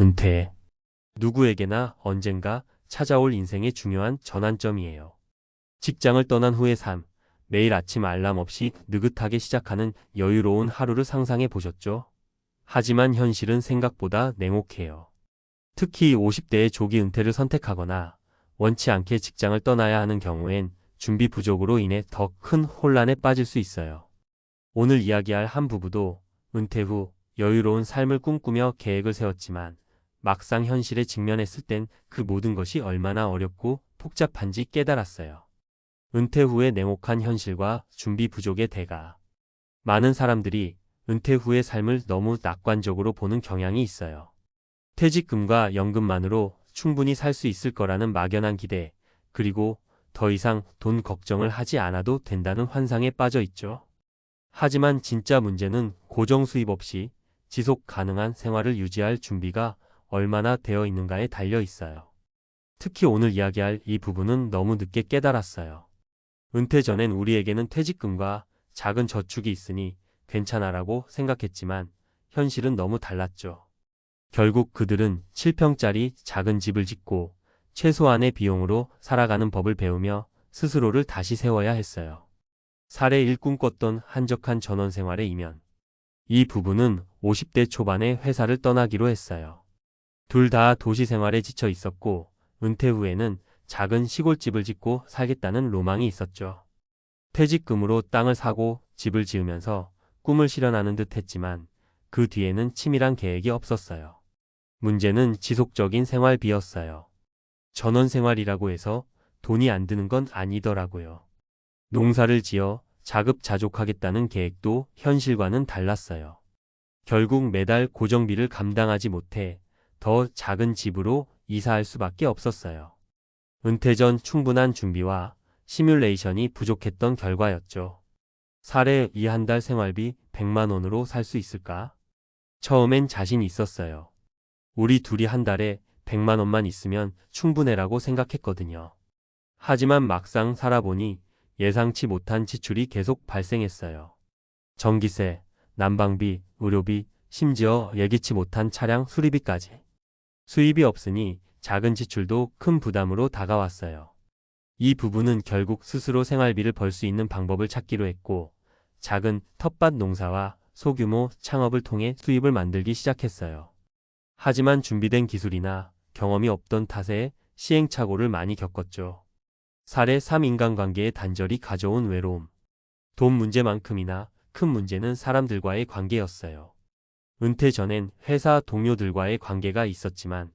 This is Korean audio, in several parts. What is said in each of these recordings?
은퇴. 누구에게나 언젠가 찾아올 인생의 중요한 전환점이에요. 직장을 떠난 후의 삶, 매일 아침 알람 없이 느긋하게 시작하는 여유로운 하루를 상상해 보셨죠? 하지만 현실은 생각보다 냉혹해요. 특히 50대의 조기 은퇴를 선택하거나 원치 않게 직장을 떠나야 하는 경우엔 준비 부족으로 인해 더 큰 혼란에 빠질 수 있어요. 오늘 이야기할 한 부부도 은퇴 후 여유로운 삶을 꿈꾸며 계획을 세웠지만 막상 현실에 직면했을 땐 그 모든 것이 얼마나 어렵고 복잡한지 깨달았어요. 은퇴 후의 냉혹한 현실과 준비 부족의 대가. 많은 사람들이 은퇴 후의 삶을 너무 낙관적으로 보는 경향이 있어요. 퇴직금과 연금만으로 충분히 살 수 있을 거라는 막연한 기대, 그리고 더 이상 돈 걱정을 하지 않아도 된다는 환상에 빠져 있죠. 하지만 진짜 문제는 고정 수입 없이 지속 가능한 생활을 유지할 준비가 얼마나 되어 있는가에 달려 있어요. 특히 오늘 이야기할 이 부분은 너무 늦게 깨달았어요. 은퇴 전엔 우리에게는 퇴직금과 작은 저축이 있으니 괜찮아라고 생각했지만 현실은 너무 달랐죠. 결국 그들은 7평짜리 작은 집을 짓고 최소한의 비용으로 살아가는 법을 배우며 스스로를 다시 세워야 했어요. 살의 일 꿈꿨던 한적한 전원 생활의 이면. 이 부부는 50대 초반에 회사를 떠나기로 했어요. 둘 다 도시 생활에 지쳐 있었고 은퇴 후에는 작은 시골집을 짓고 살겠다는 로망이 있었죠. 퇴직금으로 땅을 사고 집을 지으면서 꿈을 실현하는 듯 했지만 그 뒤에는 치밀한 계획이 없었어요. 문제는 지속적인 생활비였어요. 전원 생활이라고 해서 돈이 안 드는 건 아니더라고요. 농사를 지어 자급자족하겠다는 계획도 현실과는 달랐어요. 결국 매달 고정비를 감당하지 못해 더 작은 집으로 이사할 수밖에 없었어요. 은퇴 전 충분한 준비와 시뮬레이션이 부족했던 결과였죠. 사례 이 한 달 생활비 100만 원으로 살 수 있을까? 처음엔 자신 있었어요. 우리 둘이 한 달에 100만 원만 있으면 충분해라고 생각했거든요. 하지만 막상 살아보니 예상치 못한 지출이 계속 발생했어요. 전기세, 난방비, 의료비, 심지어 예기치 못한 차량 수리비까지. 수입이 없으니 작은 지출도 큰 부담으로 다가왔어요. 이 부부는 결국 스스로 생활비를 벌 수 있는 방법을 찾기로 했고 작은 텃밭 농사와 소규모 창업을 통해 수입을 만들기 시작했어요. 하지만 준비된 기술이나 경험이 없던 탓에 시행착오를 많이 겪었죠. 사례 3 인간관계의 단절이 가져온 외로움. 돈 문제만큼이나 큰 문제는 사람들과의 관계였어요. 은퇴 전엔 회사 동료들과의 관계가 있었지만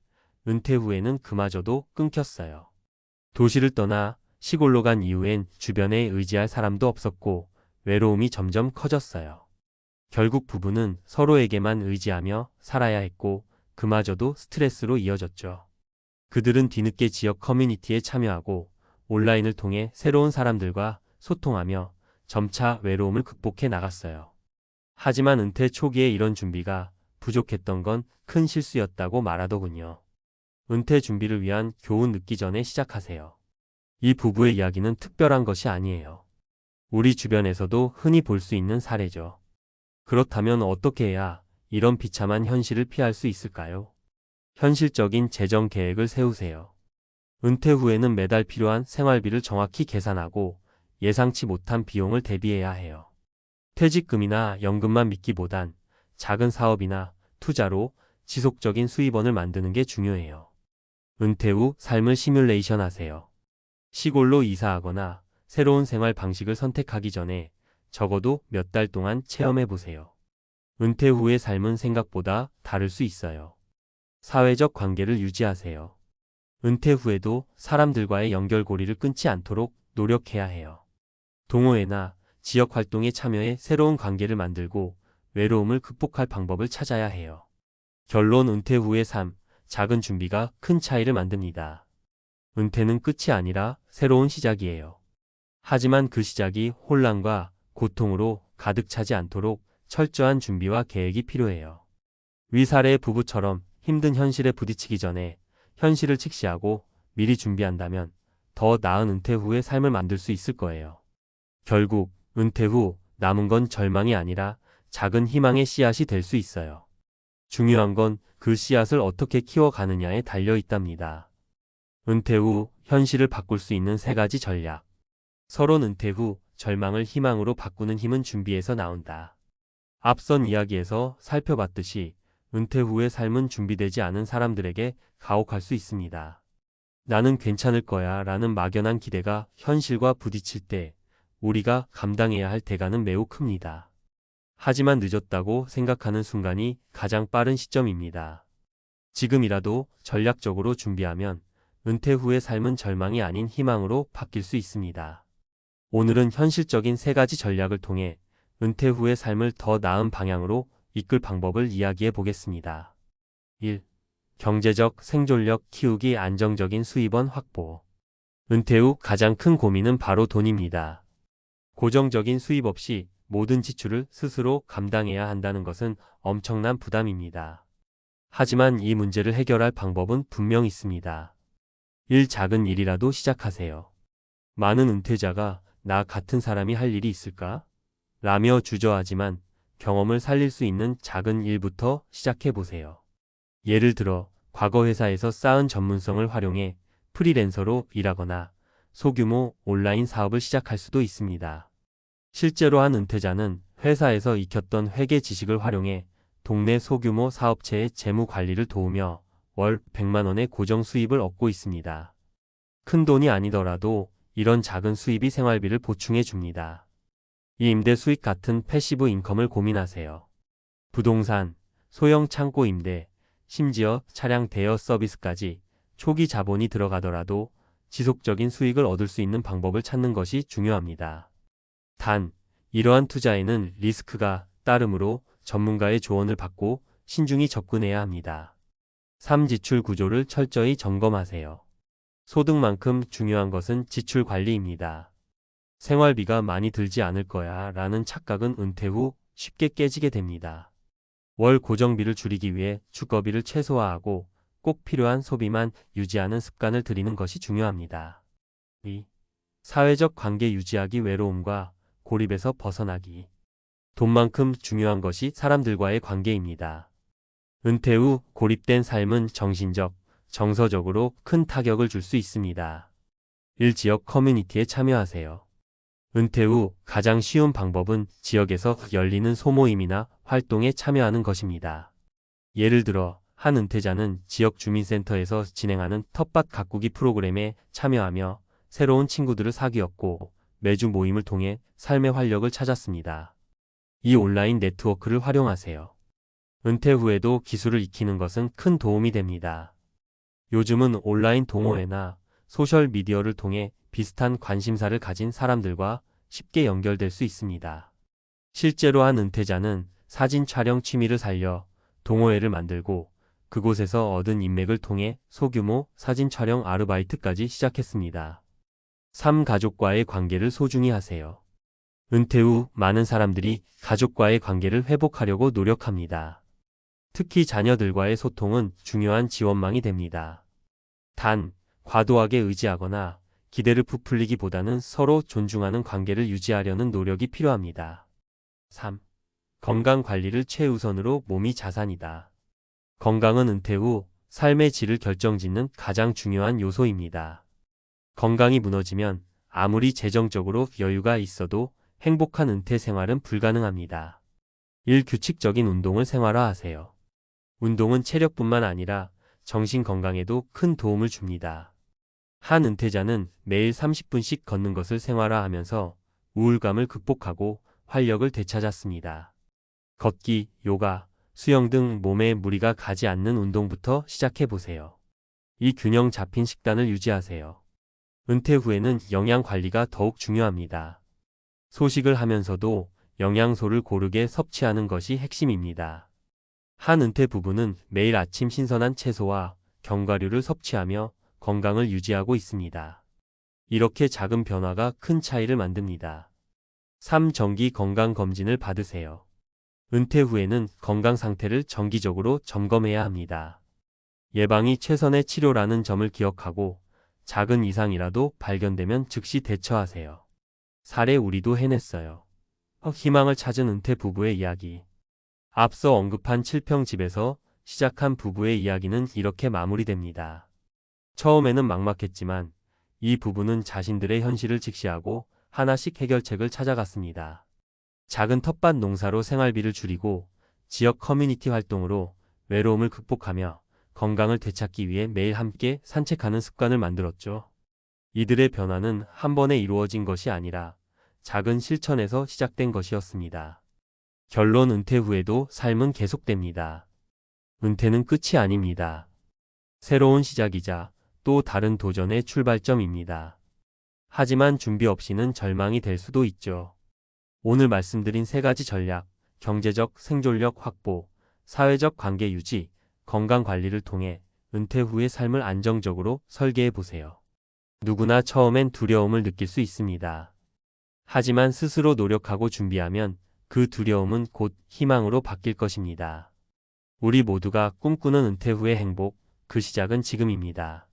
은퇴 후에는 그마저도 끊겼어요. 도시를 떠나 시골로 간 이후엔 주변에 의지할 사람도 없었고 외로움이 점점 커졌어요. 결국 부부는 서로에게만 의지하며 살아야 했고 그마저도 스트레스로 이어졌죠. 그들은 뒤늦게 지역 커뮤니티에 참여하고 온라인을 통해 새로운 사람들과 소통하며 점차 외로움을 극복해 나갔어요. 하지만 은퇴 초기에 이런 준비가 부족했던 건 큰 실수였다고 말하더군요. 은퇴 준비를 위한 교훈 늦기 전에 시작하세요. 이 부부의 이야기는 특별한 것이 아니에요. 우리 주변에서도 흔히 볼 수 있는 사례죠. 그렇다면 어떻게 해야 이런 비참한 현실을 피할 수 있을까요? 현실적인 재정 계획을 세우세요. 은퇴 후에는 매달 필요한 생활비를 정확히 계산하고 예상치 못한 비용을 대비해야 해요. 퇴직금이나 연금만 믿기보단 작은 사업이나 투자로 지속적인 수입원을 만드는 게 중요해요. 은퇴 후 삶을 시뮬레이션 하세요. 시골로 이사하거나 새로운 생활 방식을 선택하기 전에 적어도 몇 달 동안 체험해 보세요. 은퇴 후의 삶은 생각보다 다를 수 있어요. 사회적 관계를 유지하세요. 은퇴 후에도 사람들과의 연결고리를 끊지 않도록 노력해야 해요. 동호회나 지역 활동에 참여해 새로운 관계를 만들고 외로움을 극복할 방법을 찾아야 해요. 결론 은퇴 후의 삶, 작은 준비가 큰 차이를 만듭니다. 은퇴는 끝이 아니라 새로운 시작이에요. 하지만 그 시작이 혼란과 고통으로 가득 차지 않도록 철저한 준비와 계획이 필요해요. 위 사례의 부부처럼 힘든 현실에 부딪히기 전에 현실을 직시하고 미리 준비한다면 더 나은 은퇴 후의 삶을 만들 수 있을 거예요. 결국 은퇴 후 남은 건 절망이 아니라 작은 희망의 씨앗이 될 수 있어요. 중요한 건 그 씨앗을 어떻게 키워가느냐에 달려 있답니다. 은퇴 후 현실을 바꿀 수 있는 3가지 전략. 서론 은퇴 후 절망을 희망으로 바꾸는 힘은 준비에서 나온다. 앞선 이야기에서 살펴봤듯이 은퇴 후의 삶은 준비되지 않은 사람들에게 가혹할 수 있습니다. 나는 괜찮을 거야 라는 막연한 기대가 현실과 부딪힐 때 우리가 감당해야 할 대가는 매우 큽니다. 하지만 늦었다고 생각하는 순간이 가장 빠른 시점입니다. 지금이라도 전략적으로 준비하면 은퇴 후의 삶은 절망이 아닌 희망으로 바뀔 수 있습니다. 오늘은 현실적인 3가지 전략을 통해 은퇴 후의 삶을 더 나은 방향으로 이끌 방법을 이야기해 보겠습니다. 1. 경제적 생존력 키우기 안정적인 수입원 확보. 은퇴 후 가장 큰 고민은 바로 돈입니다. 고정적인 수입 없이 모든 지출을 스스로 감당해야 한다는 것은 엄청난 부담입니다. 하지만 이 문제를 해결할 방법은 분명 있습니다. 작은 일이라도 시작하세요. 많은 은퇴자가 나 같은 사람이 할 일이 있을까? 라며 주저하지만 경험을 살릴 수 있는 작은 일부터 시작해 보세요. 예를 들어 과거 회사에서 쌓은 전문성을 활용해 프리랜서로 일하거나 소규모 온라인 사업을 시작할 수도 있습니다. 실제로 한 은퇴자는 회사에서 익혔던 회계 지식을 활용해 동네 소규모 사업체의 재무 관리를 도우며 월 100만 원의 고정 수입을 얻고 있습니다. 큰 돈이 아니더라도 이런 작은 수입이 생활비를 보충해 줍니다. 이 임대 수익 같은 패시브 인컴을 고민하세요. 부동산, 소형 창고 임대, 심지어 차량 대여 서비스까지 초기 자본이 들어가더라도 지속적인 수익을 얻을 수 있는 방법을 찾는 것이 중요합니다. 단, 이러한 투자에는 리스크가 따르므로 전문가의 조언을 받고 신중히 접근해야 합니다. 3. 지출 구조를 철저히 점검하세요. 소득만큼 중요한 것은 지출 관리입니다. 생활비가 많이 들지 않을 거야 라는 착각은 은퇴 후 쉽게 깨지게 됩니다. 월 고정비를 줄이기 위해 주거비를 최소화하고 꼭 필요한 소비만 유지하는 습관을 들이는 것이 중요합니다. 2. 사회적 관계 유지하기 외로움과 고립에서 벗어나기. 돈만큼 중요한 것이 사람들과의 관계입니다. 은퇴 후 고립된 삶은 정신적, 정서적으로 큰 타격을 줄 수 있습니다. 지역 커뮤니티에 참여하세요. 은퇴 후 가장 쉬운 방법은 지역에서 열리는 소모임이나 활동에 참여하는 것입니다. 예를 들어 한 은퇴자는 지역 주민센터에서 진행하는 텃밭 가꾸기 프로그램에 참여하며 새로운 친구들을 사귀었고 매주 모임을 통해 삶의 활력을 찾았습니다. 이 온라인 네트워크를 활용하세요. 은퇴 후에도 기술을 익히는 것은 큰 도움이 됩니다. 요즘은 온라인 동호회나 소셜미디어를 통해 비슷한 관심사를 가진 사람들과 쉽게 연결될 수 있습니다. 실제로 한 은퇴자는 사진 촬영 취미를 살려 동호회를 만들고 그곳에서 얻은 인맥을 통해 소규모 사진 촬영 아르바이트까지 시작했습니다. 3. 가족과의 관계를 소중히 하세요. 은퇴 후 많은 사람들이 가족과의 관계를 회복하려고 노력합니다. 특히 자녀들과의 소통은 중요한 지원망이 됩니다. 단, 과도하게 의지하거나 기대를 부풀리기보다는 서로 존중하는 관계를 유지하려는 노력이 필요합니다. 3. 건강 관리를 최우선으로. 몸이 자산이다. 건강은 은퇴 후 삶의 질을 결정짓는 가장 중요한 요소입니다. 건강이 무너지면 아무리 재정적으로 여유가 있어도 행복한 은퇴 생활은 불가능합니다. 규칙적인 운동을 생활화하세요. 운동은 체력뿐만 아니라 정신 건강에도 큰 도움을 줍니다. 한 은퇴자는 매일 30분씩 걷는 것을 생활화하면서 우울감을 극복하고 활력을 되찾았습니다. 걷기, 요가, 수영 등 몸에 무리가 가지 않는 운동부터 시작해보세요. 이 균형 잡힌 식단을 유지하세요. 은퇴 후에는 영양 관리가 더욱 중요합니다. 소식을 하면서도 영양소를 고르게 섭취하는 것이 핵심입니다. 한 은퇴 부부는 매일 아침 신선한 채소와 견과류를 섭취하며 건강을 유지하고 있습니다. 이렇게 작은 변화가 큰 차이를 만듭니다. 3. 정기 건강검진을 받으세요. 은퇴 후에는 건강 상태를 정기적으로 점검해야 합니다. 예방이 최선의 치료라는 점을 기억하고 작은 이상이라도 발견되면 즉시 대처하세요. 사례 우리도 해냈어요. 희망을 찾은 은퇴 부부의 이야기. 앞서 언급한 7평집에서 시작한 부부의 이야기는 이렇게 마무리됩니다. 처음에는 막막했지만 이 부부는 자신들의 현실을 직시하고 하나씩 해결책을 찾아갔습니다. 작은 텃밭 농사로 생활비를 줄이고 지역 커뮤니티 활동으로 외로움을 극복하며 건강을 되찾기 위해 매일 함께 산책하는 습관을 만들었죠. 이들의 변화는 한 번에 이루어진 것이 아니라 작은 실천에서 시작된 것이었습니다. 결론: 은퇴 후에도 삶은 계속됩니다. 은퇴는 끝이 아닙니다. 새로운 시작이자 또 다른 도전의 출발점입니다. 하지만 준비 없이는 절망이 될 수도 있죠. 오늘 말씀드린 3가지 전략, 경제적 생존력 확보, 사회적 관계 유지, 건강 관리를 통해 은퇴 후의 삶을 안정적으로 설계해 보세요. 누구나 처음엔 두려움을 느낄 수 있습니다. 하지만 스스로 노력하고 준비하면 그 두려움은 곧 희망으로 바뀔 것입니다. 우리 모두가 꿈꾸는 은퇴 후의 행복, 그 시작은 지금입니다.